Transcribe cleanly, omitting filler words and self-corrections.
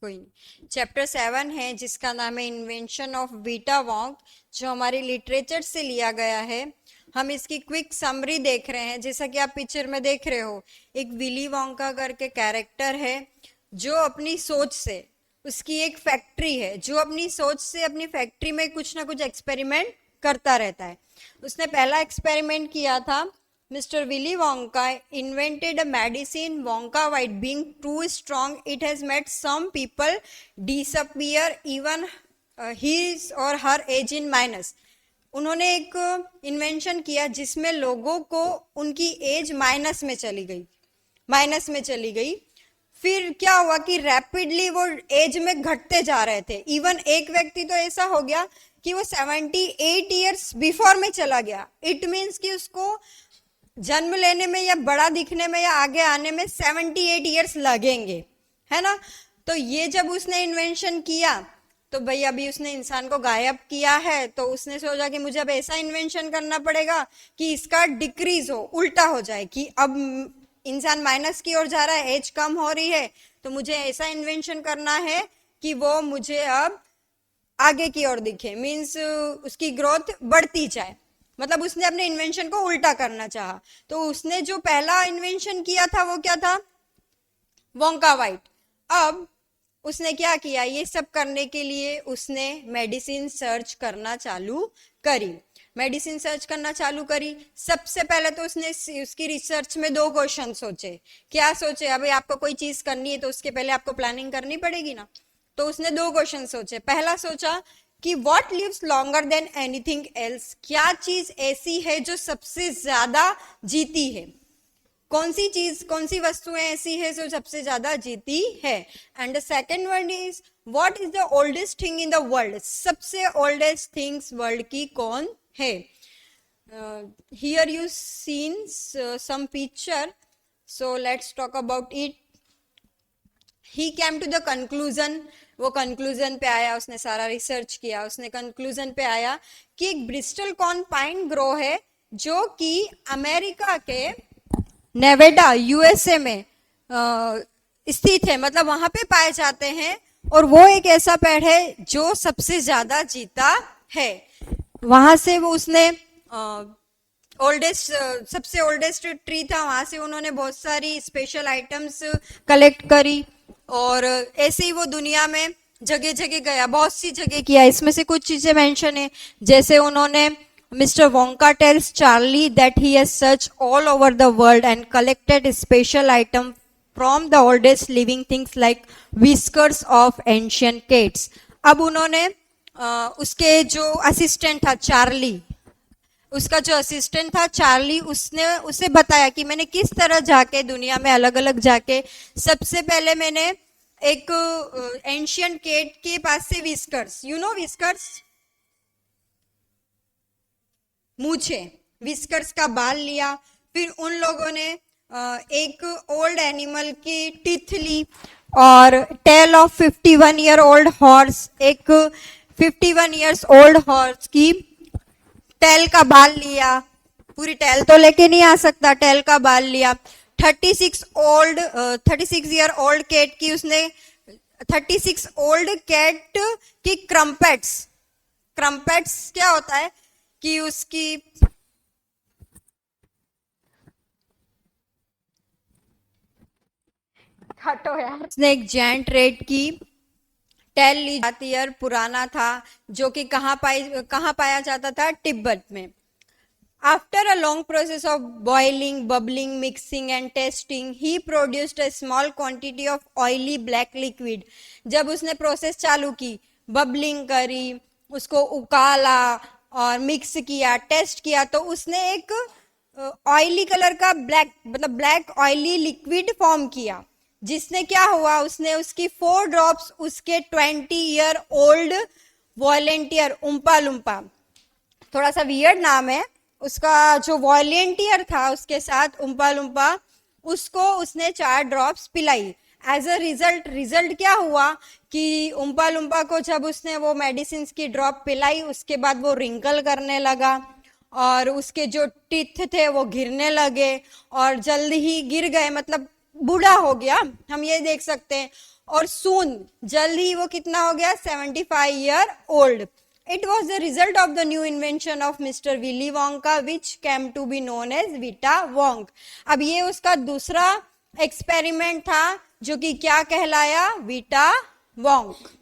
कोई नहीं। चैप्टर 7 है जिसका नाम है इन्वेंशन ऑफ बीटा वॉन्ग, जो हमारी लिटरेचर से लिया गया है। हम इसकी क्विक समरी देख रहे हैं। जैसा कि आप पिक्चर में देख रहे हो, एक विली वॉन्का करके कैरेक्टर है जो अपनी सोच से, उसकी एक फैक्ट्री है, जो अपनी सोच से अपनी फैक्ट्री में कुछ ना कुछ एक्सपेरिमेंट करता रहता है। उसने पहला एक्सपेरिमेंट किया था। Mr. Willy Wonka invented a medicine, Wonka White. Being too strong, it has made some people disappear, even his or her age in minus. उन्होंने एक इन्वेंशन किया जिसमें लोगों को उनकी एज माइनस में चली गई, माइनस में चली गई। फिर क्या हुआ कि रैपिडली वो एज में घटते जा रहे थे। इवन एक व्यक्ति तो ऐसा हो गया कि वो 78 ईयर्स बिफोर में चला गया। इट मीन्स कि उसको जन्म लेने में या बड़ा दिखने में या आगे आने में 78 ईयर्स लगेंगे, है ना। तो ये जब उसने इन्वेंशन किया तो भाई अभी उसने इंसान को गायब किया है, तो उसने सोचा कि मुझे अब ऐसा इन्वेंशन करना पड़ेगा कि इसका डिक्रीज हो, उल्टा हो जाए, कि अब इंसान माइनस की ओर जा रहा है, एज कम हो रही है, तो मुझे ऐसा इन्वेंशन करना है कि वो मुझे अब आगे की ओर दिखे, मीन्स उसकी ग्रोथ बढ़ती जाए। मतलब उसने अपने इन्वेंशन को उल्टा करना चाहा। तो उसने जो पहला इन्वेंशन किया था वो क्या था? Wonka white. अब उसने क्या किया? ये सब करने के लिए उसने मेडिसिन सर्च करना चालू करी। मेडिसिन सर्च करना चालू करी। सबसे पहले तो उसने उसकी रिसर्च में 2 क्वेश्चन सोचे। क्या सोचे? अभी आपको कोई चीज करनी है तो उसके पहले आपको प्लानिंग करनी पड़ेगी ना। तो उसने 2 क्वेश्चन सोचे। पहला सोचा कि what lives longer than anything else, क्या चीज ऐसी है जो सबसे ज्यादा जीती है? कौन सी चीज, कौन सी वस्तुएं ऐसी है जो सबसे ज्यादा जीती है? And the second one is what is the oldest thing in the world, सबसे ओल्डेस्ट थिंग्स वर्ल्ड की कौन है? Here you seen some picture, so let's talk about it. He came to the conclusion, वो conclusion पे आया, उसने सारा research किया, उसने कंक्लूजन पे आया कि एक ब्रिस्टल कॉर्न पाइन ग्रो है जो कि अमेरिका के नेवेडा यूएसए में स्थित है, मतलब वहां पे पाए जाते हैं। और वो एक ऐसा पेड़ है जो सबसे ज्यादा जीता है। वहां से वो उसने ओल्डेस्ट, सबसे ओल्डेस्ट ट्री था, वहां से उन्होंने बहुत सारी स्पेशल आइटम्स कलेक्ट करी। और ऐसे ही वो दुनिया में जगह जगह गया, बहुत सी जगह किया। इसमें से कुछ चीजें मेंशन है, जैसे उन्होंने Mr. Wonka tells Charlie that he has searched all over the world and collected special items from the oldest living things like whiskers of ancient cats. अब उन्होंने उसके जो असिस्टेंट था चार्ली, उसका जो असिस्टेंट था चार्ली, उसने उसे बताया कि मैंने किस तरह जाके दुनिया में अलग अलग जाके सबसे पहले मैंने एक एंशियंट केट के पास से विस्कर्स, यू नो विस्कर्स, मूछे, विस्कर्स का बाल लिया। फिर उन लोगों ने एक ओल्ड एनिमल की टीथ ली और tail of 51 year old horse, एक 51 ईयर्स ओल्ड हॉर्स की टेल का बाल लिया। पूरी टेल तो लेके नहीं आ सकता, टेल का बाल लिया। 36 ईयर ओल्ड कैट की उसने 36 ओल्ड कैट की क्रम्पेट्स, क्रम्पेट्स क्या होता है कि उसकी हटो यार, उसने एक जेंट रेड की टेल ली। 7 ईयर पुराना था, जो कि कहाँ पाया जाता था? तिब्बत में। After a long process of boiling, bubbling, mixing and testing, he produced a small quantity of oily black liquid. जब उसने प्रोसेस चालू की, बबलिंग करी, उसको उकाला और मिक्स किया, टेस्ट किया, तो उसने एक ऑयली कलर का ब्लैक, मतलब ब्लैक ऑयली लिक्विड फॉर्म किया। जिसने क्या हुआ, उसने उसकी 4 ड्रॉप्स उसके 20 ईयर ओल्ड वॉलेंटियर उम्पा लुम्पा, थोड़ा सा वियर्ड नाम है उसका, जो वॉलेंटियर था उसके साथ उम्पा लुम्पा, उसको उसने 4 ड्रॉप्स पिलाई। एज अ रिजल्ट क्या हुआ कि उम्पा लुम्पा को जब उसने वो मेडिसिन की ड्रॉप पिलाई, उसके बाद वो रिंकल करने लगा और उसके जो टीथ थे वो गिरने लगे और जल्द ही गिर गए, मतलब बूढ़ा हो गया, हम ये देख सकते हैं। और सून जल्द ही वो कितना हो गया 75 year old. It was the result of the new invention of Mr. Willy Wonka which came to be known as Vita Wonk. अब ये उसका दूसरा एक्सपेरिमेंट था जो कि क्या कहलाया, वीटा वोंक.